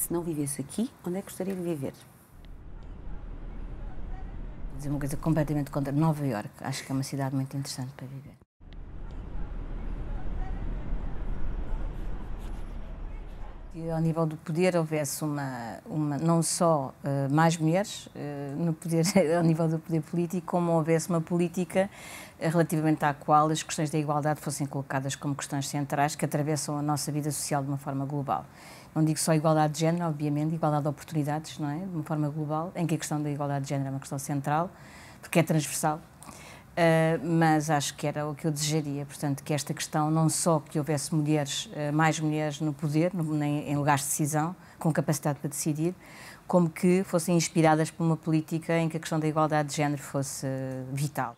Se não vivesse aqui, onde é que gostaria de viver? Vou dizer uma coisa completamente contra. Nova Iorque, acho que é uma cidade muito interessante para viver. Que ao nível do poder houvesse não só mais mulheres no poder, ao nível do poder político, como houvesse uma política relativamente à qual as questões da igualdade fossem colocadas como questões centrais que atravessam a nossa vida social de uma forma global. Não digo só igualdade de género, obviamente, igualdade de oportunidades, não é? De uma forma global, em que a questão da igualdade de género é uma questão central, porque é transversal. Mas acho que era o que eu desejaria, portanto, que esta questão não só que houvesse mulheres, mais mulheres no poder, em lugares de decisão, com capacidade para decidir, como que fossem inspiradas por uma política em que a questão da igualdade de género fosse vital.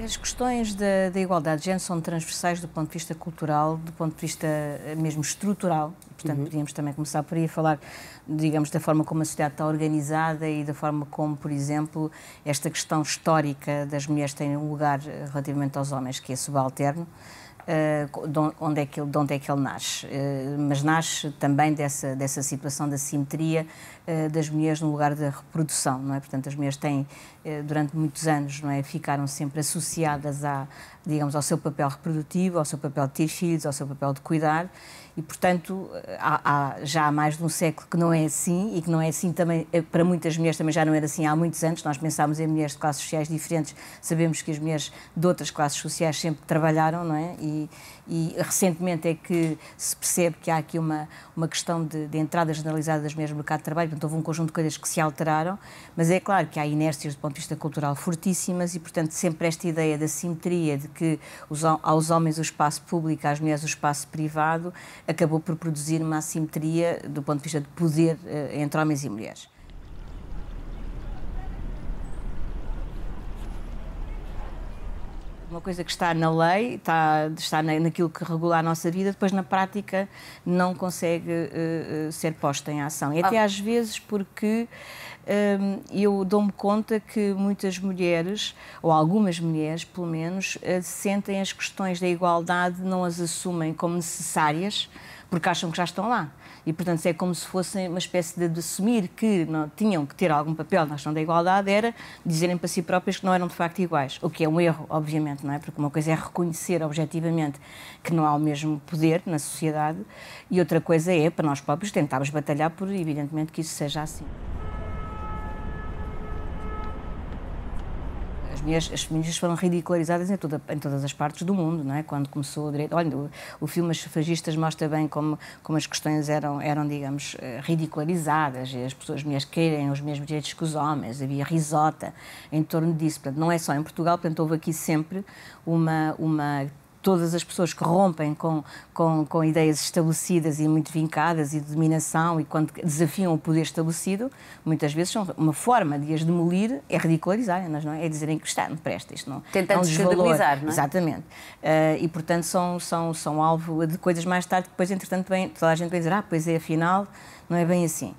As questões da igualdade de género são transversais do ponto de vista cultural, do ponto de vista mesmo estrutural. Portanto, podíamos também começar por aí a falar, digamos, da forma como a sociedade está organizada e da forma como, por exemplo, esta questão histórica das mulheres tem um lugar relativamente aos homens, que é subalterno. De onde é que ele nasce, mas nasce também dessa situação da simetria das mulheres no lugar da reprodução, não é? Portanto, as mulheres têm, durante muitos anos, não é, ficaram sempre associadas digamos, ao seu papel reprodutivo, ao seu papel de ter filhos, ao seu papel de cuidar, e, portanto, já há mais de um século que não é assim, e que não é assim também, para muitas mulheres também já não era assim há muitos anos. Nós pensámos em mulheres de classes sociais diferentes, sabemos que as mulheres de outras classes sociais sempre trabalharam, não é? E recentemente é que se percebe que há aqui uma questão de entrada generalizada das mulheres no mercado de trabalho, portanto, houve um conjunto de coisas que se alteraram, mas é claro que há inércias do ponto de vista cultural fortíssimas e, portanto, sempre esta ideia da simetria, de que aos homens o espaço público, às mulheres o espaço privado, acabou por produzir uma assimetria do ponto de vista de poder entre homens e mulheres. Uma coisa que está na lei, está naquilo que regula a nossa vida, depois na prática não consegue ser posta em ação. E até às vezes porque eu dou-me conta que muitas mulheres, ou algumas mulheres pelo menos, sentem as questões da igualdade, não as assumem como necessárias, porque acham que já estão lá. E, portanto, é como se fosse uma espécie de assumir que não, tinham que ter algum papel na questão da igualdade, era dizerem para si próprias que não eram de facto iguais. O que é um erro, obviamente, não é? Porque uma coisa é reconhecer objetivamente que não há o mesmo poder na sociedade e outra coisa é, para nós próprios, tentarmos batalhar por, evidentemente, que isso seja assim. As feministas foram ridicularizadas em todas as partes do mundo, não é? Quando começou o direito... Olha, o filme As Fagistas mostra bem como as questões eram, digamos, ridicularizadas, as mulheres querem os mesmos direitos que os homens, havia risota em torno disso. Portanto, não é só em Portugal, portanto, houve aqui sempre todas as pessoas que rompem com ideias estabelecidas e muito vincadas e de dominação e quando desafiam o poder estabelecido, muitas vezes são uma forma de as demolir, é ridicularizarem-nas, não é? É dizerem que não presta, isto não tentando descredibilizar, não é? Exatamente. E, portanto, são alvo de coisas mais tarde que depois, entretanto, toda a gente vai dizer, pois é, afinal, não é bem assim.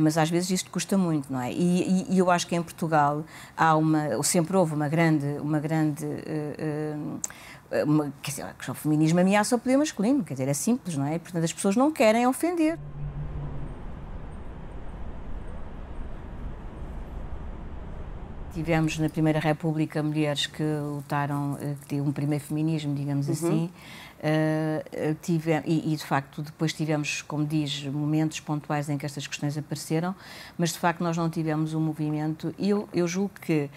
Mas às vezes isto custa muito, não é? E eu acho que em Portugal sempre houve uma grande quer dizer, o feminismo ameaça o poder masculino, quer dizer, é simples, não é? Portanto, as pessoas não querem ofender. Tivemos na Primeira República mulheres que lutaram, que tinham um primeiro feminismo, digamos assim, e de facto depois tivemos, como diz, momentos pontuais em que estas questões apareceram, mas de facto nós não tivemos um movimento. Eu julgo que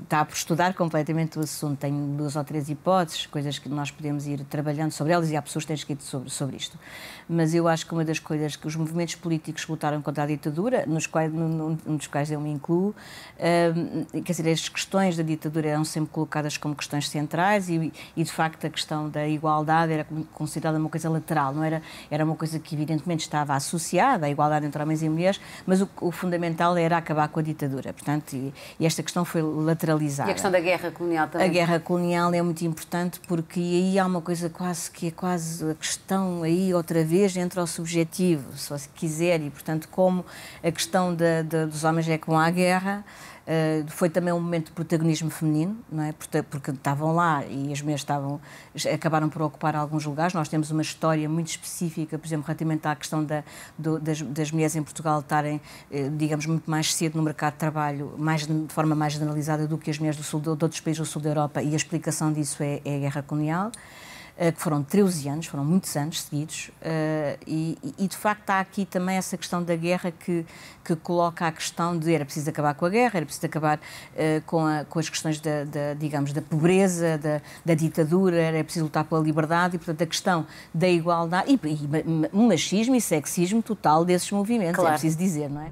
está por estudar completamente o assunto, tenho 2 ou 3 hipóteses, coisas que nós podemos ir trabalhando sobre elas e há pessoas que têm escrito sobre isto, mas eu acho que uma das coisas que os movimentos políticos que lutaram contra a ditadura, num dos quais eu me incluo, quer dizer, as questões da ditadura eram sempre colocadas como questões centrais e de facto a questão da igualdade era considerada uma coisa lateral, não era uma coisa que evidentemente estava associada à igualdade entre homens e mulheres, mas o fundamental era acabar com a ditadura, portanto, e esta questão foi lateralizada. E a questão da guerra colonial também? A guerra colonial é muito importante porque aí há uma coisa que é quase a questão aí outra vez entre o subjetivo, se você quiser, e portanto como a questão dos homens é que vão à guerra. Foi também um momento de protagonismo feminino, não é? Porque estavam lá e as mulheres acabaram por ocupar alguns lugares. Nós temos uma história muito específica, por exemplo, relativamente à questão das mulheres em Portugal estarem, digamos, muito mais cedo no mercado de trabalho, de forma mais generalizada do que as mulheres de outros países do sul da Europa, e a explicação disso é a Guerra Colonial. Que foram 13 anos, foram muitos anos seguidos, e de facto há aqui também essa questão da guerra que coloca a questão de era preciso acabar com a guerra, era preciso acabar com as questões digamos, da pobreza, da ditadura, era preciso lutar pela liberdade, e portanto a questão da igualdade, e um machismo e sexismo total desses movimentos, claro. É preciso dizer, não é?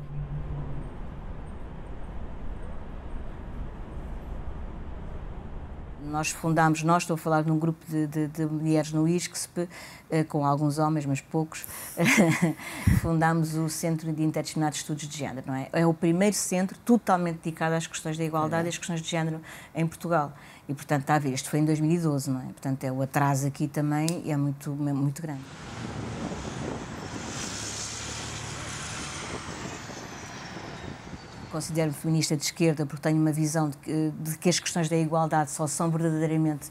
Estou a falar de um grupo de mulheres no ISCSP, com alguns homens, mas poucos, fundámos o Centro de Interdisciplinares de Estudos de Género, não é? É o primeiro centro totalmente dedicado às questões da igualdade e às questões de género em Portugal. E, portanto, está a ver, isto foi em 2012, não é? Portanto, o atraso aqui também é muito, muito grande. Considero-me feminista de esquerda porque tenho uma visão de que as questões da igualdade só são verdadeiramente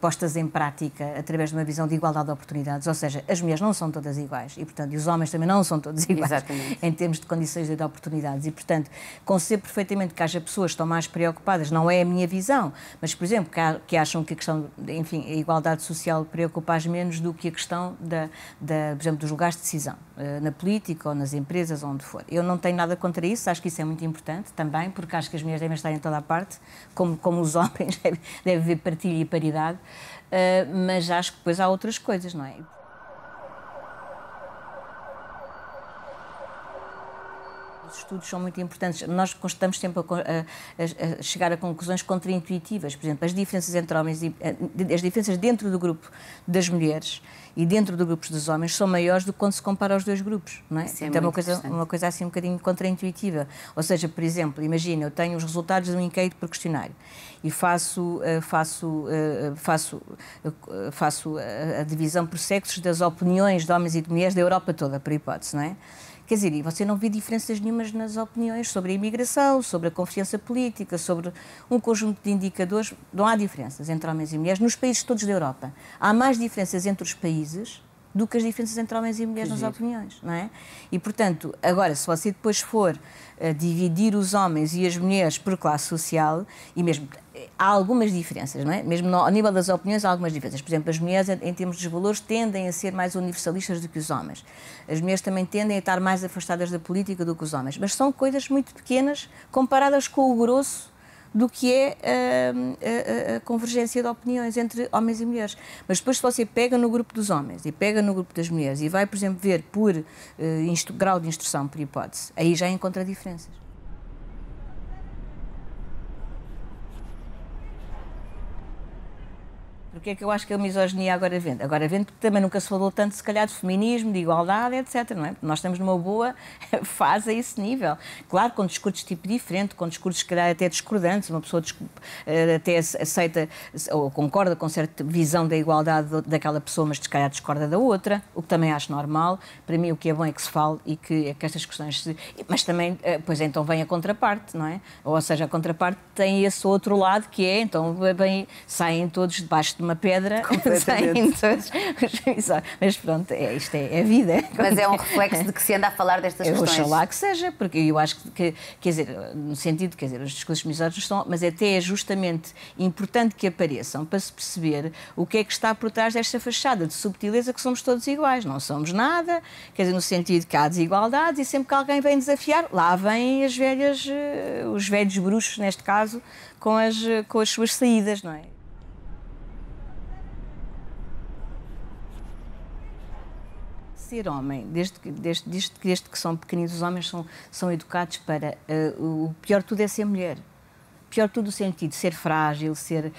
postas em prática através de uma visão de igualdade de oportunidades, ou seja, as mulheres não são todas iguais e, portanto, e os homens também não são todos iguais. Exatamente. Em termos de condições de oportunidades, e, portanto, concebo perfeitamente que haja pessoas que estão mais preocupadas, não é a minha visão, mas, por exemplo, que acham que a questão, enfim, a igualdade social preocupa-as menos do que a questão por exemplo, dos lugares de decisão, na política ou nas empresas, onde for. Eu não tenho nada contra isso, acho que isso é muito importante também, porque acho que as mulheres devem estar em toda a parte, como os homens, deve haver partilha e paridade, mas acho que depois há outras coisas, não é? Os estudos são muito importantes. Nós estamos sempre a chegar a conclusões contraintuitivas. Por exemplo, as diferenças entre homens e as diferenças dentro do grupo das mulheres e dentro do grupo dos homens são maiores do que quando se compara aos dois grupos, não é? Então é uma coisa assim um bocadinho contraintuitiva. Ou seja, por exemplo, imagina, eu tenho os resultados de um inquérito por questionário e faço a divisão por sexos das opiniões de homens e de mulheres da Europa toda, por hipótese, não é? Quer dizer, e você não vê diferenças nenhumas nas opiniões sobre a imigração, sobre a confiança política, sobre um conjunto de indicadores. Não há diferenças entre homens e mulheres nos países todos da Europa. Há mais diferenças entre os países do que as diferenças entre homens e mulheres nas opiniões, não é? E, portanto, agora, se você depois for dividir os homens e as mulheres por classe social, e mesmo há algumas diferenças, não é? Mesmo ao nível das opiniões há algumas diferenças. Por exemplo, as mulheres, em termos dos valores, tendem a ser mais universalistas do que os homens. As mulheres também tendem a estar mais afastadas da política do que os homens. Mas são coisas muito pequenas comparadas com o grosso do que é a convergência de opiniões entre homens e mulheres. Mas depois, se você pega no grupo dos homens e pega no grupo das mulheres e vai, por exemplo, ver por grau de instrução, por hipótese, aí já encontra diferenças. Porque é que eu acho que a misoginia agora vende? Agora vende porque também nunca se falou tanto, se calhar, de feminismo, de igualdade, etc. Não é? Nós estamos numa boa fase a esse nível. Claro, com discursos de tipo diferente, com discursos, se calhar, até discordantes, uma pessoa até aceita ou concorda com certa visão da igualdade daquela pessoa, mas se calhar discorda da outra, o que também acho normal. Para mim, o que é bom é que se fale e que estas questões se... Mas também, pois então vem a contraparte, não é? Ou seja, a contraparte tem esse outro lado que é, então, saem todos debaixo de uma pedra, saem todos. Mas pronto, isto é a vida. Mas é um reflexo de que se anda a falar destas questões. Oxalá que seja, porque eu acho que, quer dizer, no sentido, quer dizer, os discursos misóginos estão, mas até é justamente importante que apareçam para se perceber o que é que está por trás desta fachada de subtileza que somos todos iguais. Não somos nada, quer dizer, no sentido que há desigualdades e sempre que alguém vem desafiar, lá vêm as velhas, os velhos bruxos, neste caso, com as suas saídas, não é? Ser homem, desde que são pequeninos, os homens são educados para... o pior de tudo é ser mulher. O pior de tudo no sentido de ser frágil, ser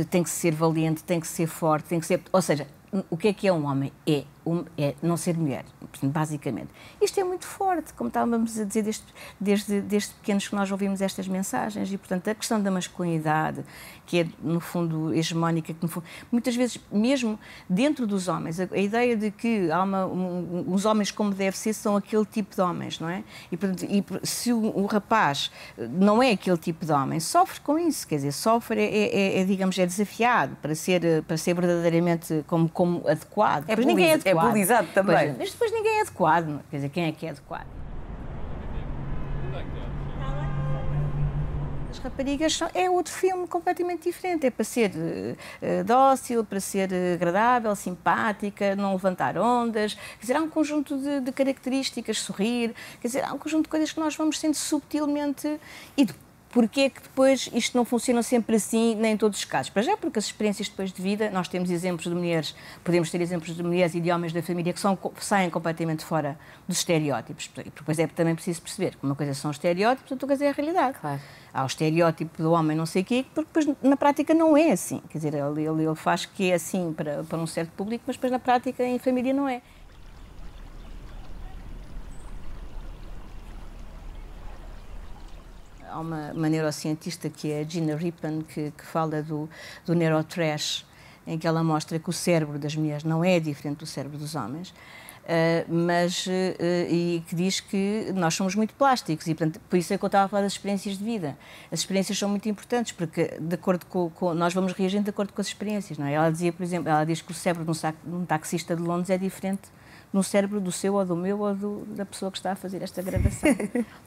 tem que ser valiente, tem que ser forte, tem que ser... Ou seja, o que é um homem? É é não ser mulher, basicamente. Isto é muito forte, como estávamos a dizer desde pequenos que nós ouvimos estas mensagens e, portanto, a questão da masculinidade, que é, no fundo, hegemónica, que, no fundo, muitas vezes, mesmo dentro dos homens, a ideia de que há os homens, como deve ser, são aquele tipo de homens, não é? E, portanto, se o rapaz não é aquele tipo de homem, sofre com isso, quer dizer, sofre, digamos, é desafiado para ser verdadeiramente como adequado. Depois ninguém é adequado. É bulizado também. Mas depois ninguém é adequado. Quer dizer, quem é que é adequado? As raparigas é outro filme completamente diferente. É para ser dócil, para ser agradável, simpática, não levantar ondas. Quer dizer, há um conjunto de características, sorrir. Quer dizer, há um conjunto de coisas que nós vamos sendo subtilmente... Porquê é que depois isto não funciona sempre assim, nem em todos os casos? Para já, porque as experiências depois de vida, nós temos exemplos de mulheres, podemos ter exemplos de mulheres e de homens da família que saem completamente fora dos estereótipos. E depois é também preciso perceber que uma coisa são os estereótipos, outra coisa é a realidade. Claro. Há o estereótipo do homem não sei o quê, porque depois na prática não é assim. Quer dizer, ele faz que é assim para um certo público, mas depois na prática em família não é. Há uma neurocientista que é a Gina Rippon que fala do neurotrash, em que ela mostra que o cérebro das mulheres não é diferente do cérebro dos homens, e que diz que nós somos muito plásticos e, portanto, por isso é que eu estava a falar das experiências de vida. As experiências são muito importantes porque, de acordo nós vamos reagindo de acordo com as experiências, não é? Ela dizia, por exemplo, ela diz que o cérebro de um taxista de Londres é diferente no cérebro do seu ou do meu ou da pessoa que está a fazer esta gravação.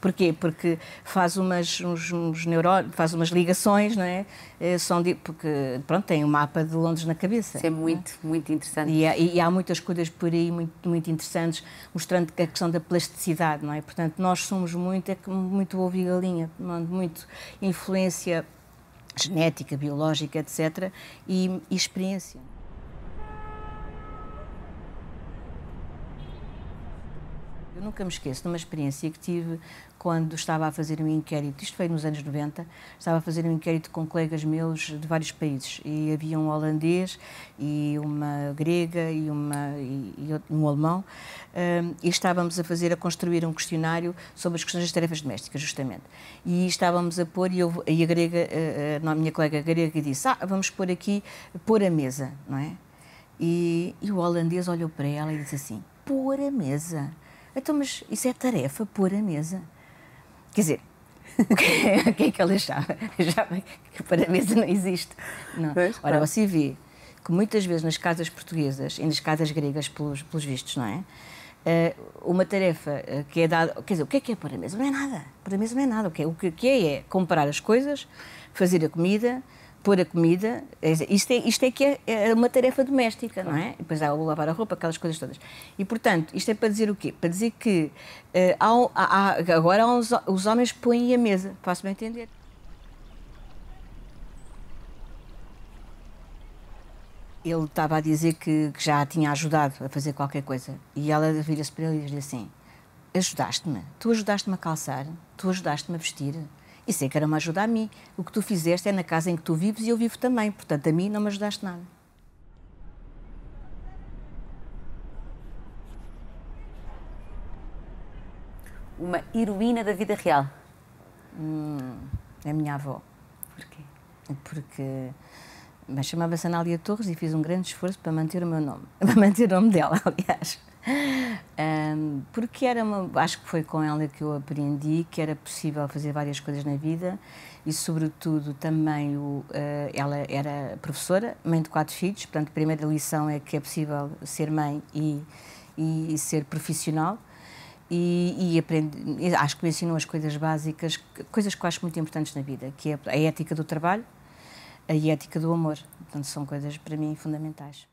Porquê? Porque faz umas ligações, não é? Porque, pronto, tem um mapa de Londres na cabeça. Isso é muito, muito interessante. E há muitas coisas por aí muito interessantes, mostrando que a questão da plasticidade, não é? Portanto, nós somos muito ovo e galinha, muito influência genética, biológica, etc. e experiência. Eu nunca me esqueço de uma experiência que tive quando estava a fazer um inquérito, isto foi nos anos 90, estava a fazer um inquérito com colegas meus de vários países e havia um holandês e uma grega e um alemão e estávamos a construir um questionário sobre as questões das tarefas domésticas, justamente. E estávamos a pôr, e a grega, a minha colega grega disse, vamos pôr a mesa, não é? E o holandês olhou para ela e disse assim, pôr a mesa? Então, mas isso é tarefa, pôr a mesa. Quer dizer, o que é que ela achava? Achava que pôr a mesa não existe. Não. Ora, você vê que muitas vezes nas casas portuguesas e nas casas gregas, pelos vistos, não é? Uma tarefa que é dada... Quer dizer, o que é pôr a mesa? Não é nada. Pôr a mesa não é nada. O que é comprar as coisas, fazer a comida, pôr a comida, isto é que é uma tarefa doméstica, não é? E depois há o lavar a roupa, aquelas coisas todas. E, portanto, isto é para dizer o quê? Para dizer que agora os homens põem a mesa, faço-me entender. Ele estava a dizer que já a tinha ajudado a fazer qualquer coisa. E ela vira-se para ele e diz-lhe assim, ajudaste-me? Tu ajudaste-me a calçar? Tu ajudaste-me a vestir? Isso é que era uma ajuda a mim. O que tu fizeste é na casa em que tu vives e eu vivo também. Portanto, a mim não me ajudaste nada. Uma heroína da vida real? A minha avó. Porquê? Porque chamava-se Anália Torres e fiz um grande esforço para manter o meu nome. Para manter o nome dela, aliás. Porque acho que foi com ela que eu aprendi que era possível fazer várias coisas na vida e, sobretudo, também ela era professora, mãe de 4 filhos, portanto, a primeira lição é que é possível ser mãe e ser profissional. E aprendi, acho que me ensinou as coisas básicas, coisas que eu acho muito importantes na vida, que é a ética do trabalho e a ética do amor. Portanto, são coisas, para mim, fundamentais.